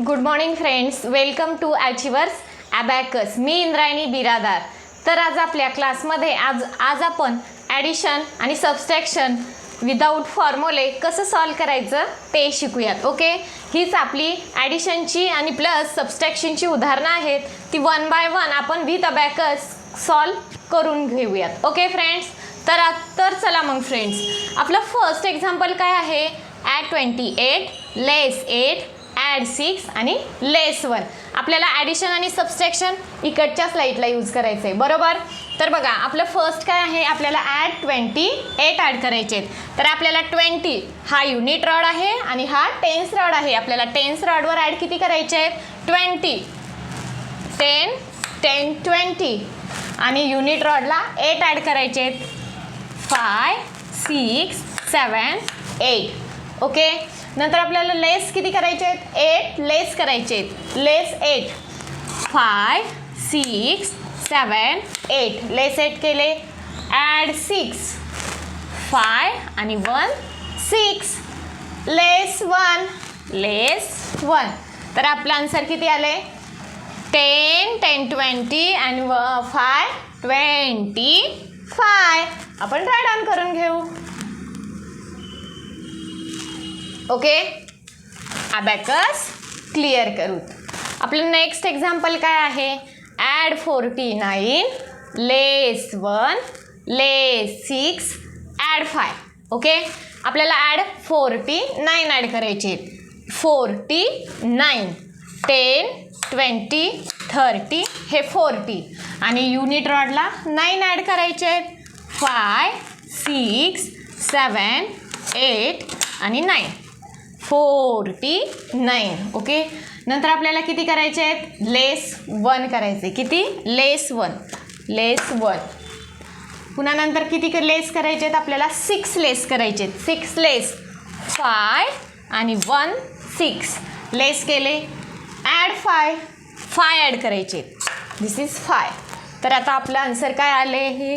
Good morning friends, welcome to achievers abacus. मी इंद्रायणी बिरादार. तर आज आपल्या क्लासमध्ये आज आपण ॲडिशन आणि सबस्ट्रॅक्शन विदाऊट फॉर्म्युले कसं सॉल्व करायचं ते शिकूयात. ओके, हीच आपली ॲडिशनची आणि प्लस सबस्ट्रॅक्शनची उदाहरणं आहेत. ती वन बाय वन आपण विथ अबॅकस सॉल्व करून घेऊयात. ओके फ्रेंड्स, तर चला मग फ्रेंड्स, आपलं फर्स्ट एक्झाम्पल काय आहे? ॲड 28 लेस 8 ॲड 6 आणि लेस 1. आपल्याला ॲडिशन आणि सबस्ट्रॅक्शन इकडच्या स्लाईडला यूज करायचं आहे, बरोबर? तर बघा, आपलं फर्स्ट काय आहे? आपल्याला ॲड 28 ॲड करायचे आहेत. तर आपल्याला 20 हा युनिट रॉड आहे आणि हा टेन्स रॉड आहे. आपल्याला टेन्स रॉडवर ॲड किती करायचे आहेत? 20. 10 10 20 आणि युनिट रॉडला 8 ॲड करायचे आहेत. 5 6 7 8. ओके, नंतर आपल्याला लेस किती करायचे आहेत? 8 लेस करायचे आहेत. लेस 8. 5 6 7 8 लेस 8 केले. ॲड 6. 5 आणि 1 6 लेस 1 लेस 1. तर आपलं आन्सर किती आले? 10 10 20 आणि 5 25. आपण राईट डाऊन करून घेऊ. ओके, अबॅकस क्लिअर करू. आपलं नेक्स्ट एक्झाम्पल काय आहे? ॲड 49 लेस 1 लेस 6 ॲड 5. ओके, आपल्याला ॲड 49 ॲड करायचे. 49 10 20 30 हे 40 आणि युनिट रॉडला 9 ॲड करायचे आहेत. 5 6 7 8 आणि 9 49. ओके, नंतर आपल्याला किती करायचे आहेत? लेस 1 करायचे. किती? लेस 1 लेस 1. पुन्हा नंतर किती लेस करायचे आहेत? आपल्याला 6 लेस करायचे आहेत. 6 लेस 5 आणि 1 6 लेस केले. ॲड 5 ॲड करायचे. दिस इज 5. तर आता आपलं आन्सर काय आले? हे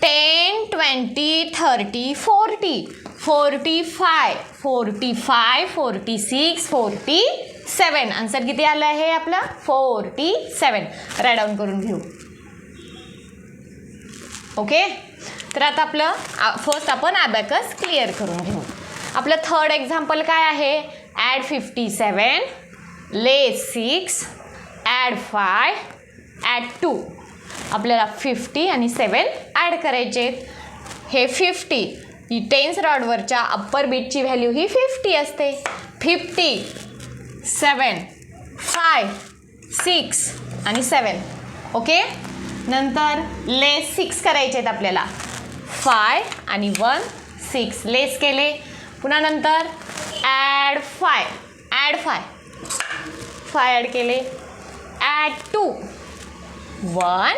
10 20 30 40 45 45 46 47. आन्सर किती आलं आहे आपलं? 47. राईट डाऊन करून घेऊ. ओके, तर आता आपलं फर्स्ट आपण अबॅकस क्लिअर करून घेऊ. आपलं थर्ड एक्झाम्पल काय आहे? ॲड 57 लेस 6 ॲड 5 ॲड 2. आपल्याला 50 आणि 7 ॲड करायचे. हे 50 ही टेन्स रॉडवरच्या अप्पर बीटची व्हॅल्यू ही 50 असते. 50 7 5 6 आणि 7. ओके, नंतर लेस 6 करायचे आहेत आपल्याला. 5 आणि 1 6 लेस केले. पुन्हा नंतर ॲड 5 ॲड केले. ॲड 2 1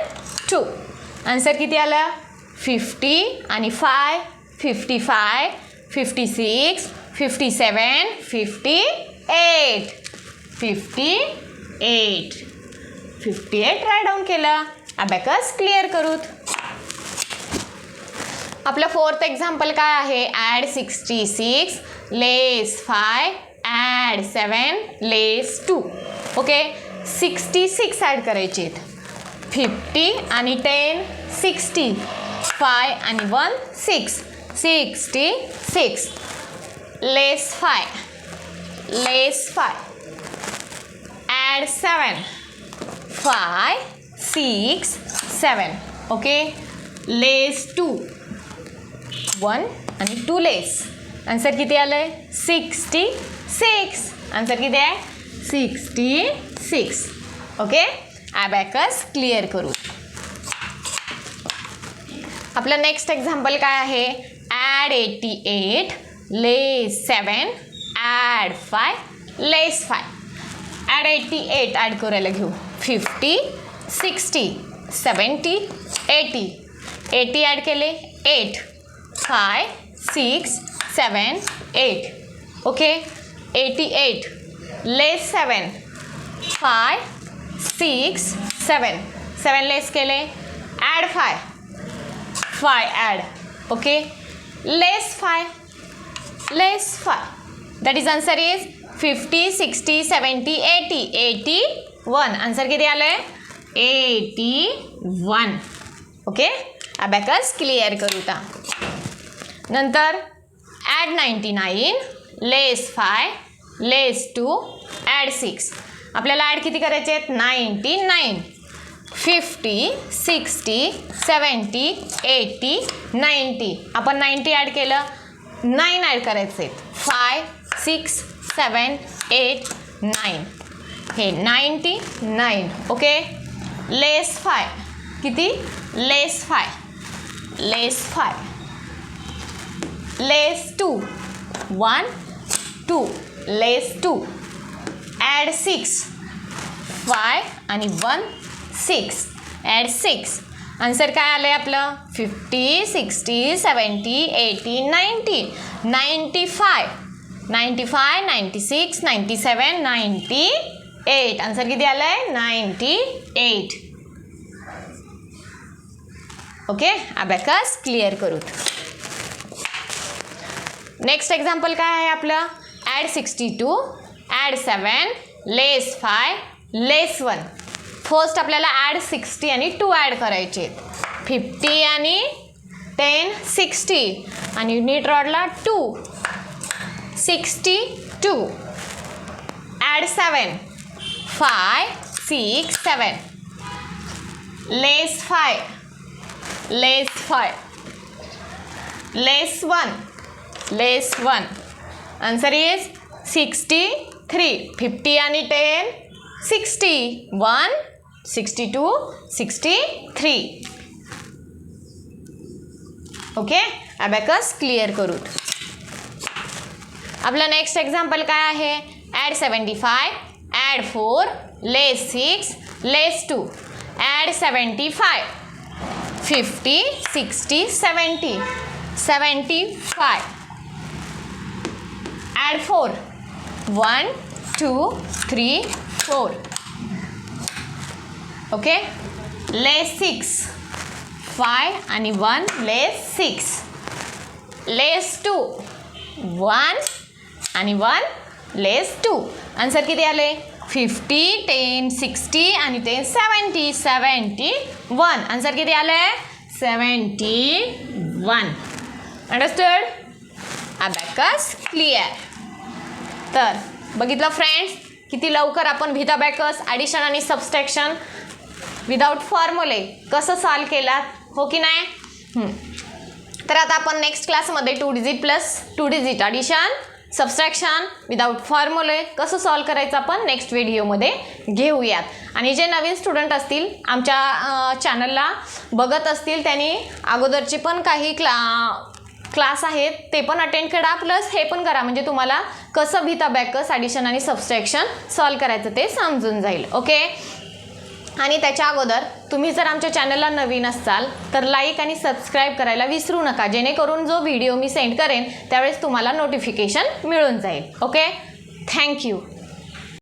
2. आन्सर किती आलं? 50 आणि 5 55 56 57 58 राईट डाऊन केलं. अबॅकस क्लिअर करूत. आपलं फोर्थ एक्झाम्पल काय आहे? Add 66 less 5 add 7 less 2. Okay, 66 add करायचे. 50 आणि 10 60 5 आणि 1 6 66 लेस 5 ॲड 7 5 6 7. ओके, लेस 2 1 आणि 2 लेस. आन्सर किती आलं आहे? 66. आन्सर किती आहे? 66. ओके, अबॅकस क्लिअर करू. आपलं नेक्स्ट एक्झाम्पल काय आहे? ॲड 88 लेस 7 ॲड 5 लेस 5. ॲड 88 ॲड करायला घेऊ. 50 60 70 80 ॲड केले. 8 5 6 7 8. ओके, 88 लेस 7 5 6 7 लेस केले. Add 5 add. Okay, less 5 that is answer is 50, 60, 70, 80, 81. Answer किती आलं आहे? 81. ओके, अबॅकस क्लिअर करू आता. नंतर ॲड 99, लेस 5, लेस 2, ॲड 6. आपल्याला ॲड किती करायचे आहेत? 99. 50, 60, 70, 80, 90. आपण 90 ॲड केलं, 9 ॲड करायचे आहेत. 5, 6, 7, 8, 9. हे 99. ओके, लेस 5 किती? लेस 5, लेस 5, लेस 2, 1, 2, लेस 2, ॲड 6, 5 आणि 1, 6, ॲड 6. आन्सर काय आलं आहे आपलं? 50, 60, 70, 80, 90, 95, 95, 96, 97, 98. आन्सर किती आलं आहे? 98. ओके, अबॅकस क्लिअर करू. नेक्स्ट एक्झाम्पल काय आहे आपलं? Add 62, add 7, less 5, less 1. First आपल्याला ॲड 60 आणि 2 ॲड करायचे. 50 आणि 10, 60 आणि युनिट रॉडला 2, 62. Add 7, 5, 6, 7, less 5, less 5, less 1, less 1. Answer is 63. 50 आणि 10, 60, 1, 62, 63. ओके, अबॅकस क्लिअर करू. आपलं नेक्स्ट एक्झाम्पल काय आहे? ॲड 75, ॲड 4, लेस 6, लेस 2, ॲड 75. 50, 60, 70, 75. ॲड 4, 1, 2, 3, 4. ओके, लेस 6, 5 आणि 1, लेस 6, लेस 2, 1 आणि 1, लेस 2. आन्सर किती आले? 50, 10, 60 आणि 10, 70, 71. आन्सर किती आलं आहे? 71. अंडरस्टूड? Abacus clear. तर बघितलं फ्रेंड्स, किती लवकर आपण विथ अबॅकस ॲडिशन आणि सबस्ट्रॅक्शन विदाउट फॉर्म्युले कसं सॉल्व केलात, हो की नाही? तर आता आपण नेक्स्ट क्लासमध्ये 2 digit plus 2 digit addition subtraction without फॉर्म्युले कसं सॉल्व करायचं आपण नेक्स्ट व्हिडिओमध्ये घेऊयात. आणि जे नवीन स्टुडंट असतील आमच्या चॅनलला बघत असतील त्यांनी अगोदरचे पण काही क्लास आहेत ते पण अटेंड करा, प्लस हे पण करा, म्हणजे तुम्हाला कसं विथ अबॅकस ॲडिशन आणि सबस्ट्रॅक्शन सॉल्व करायचं ते समजून जाईल. ओके, आणि त्याच्या अगोदर तुम्ही जर आमच्या चॅनलला नवीन असाल तर लाईक आणि सबस्क्राईब करायला विसरू नका, जेणेकरून जो व्हिडिओ मी सेंड करेन त्यावेळेस तुम्हाला नोटिफिकेशन मिळून जाईल. Okay, thank you.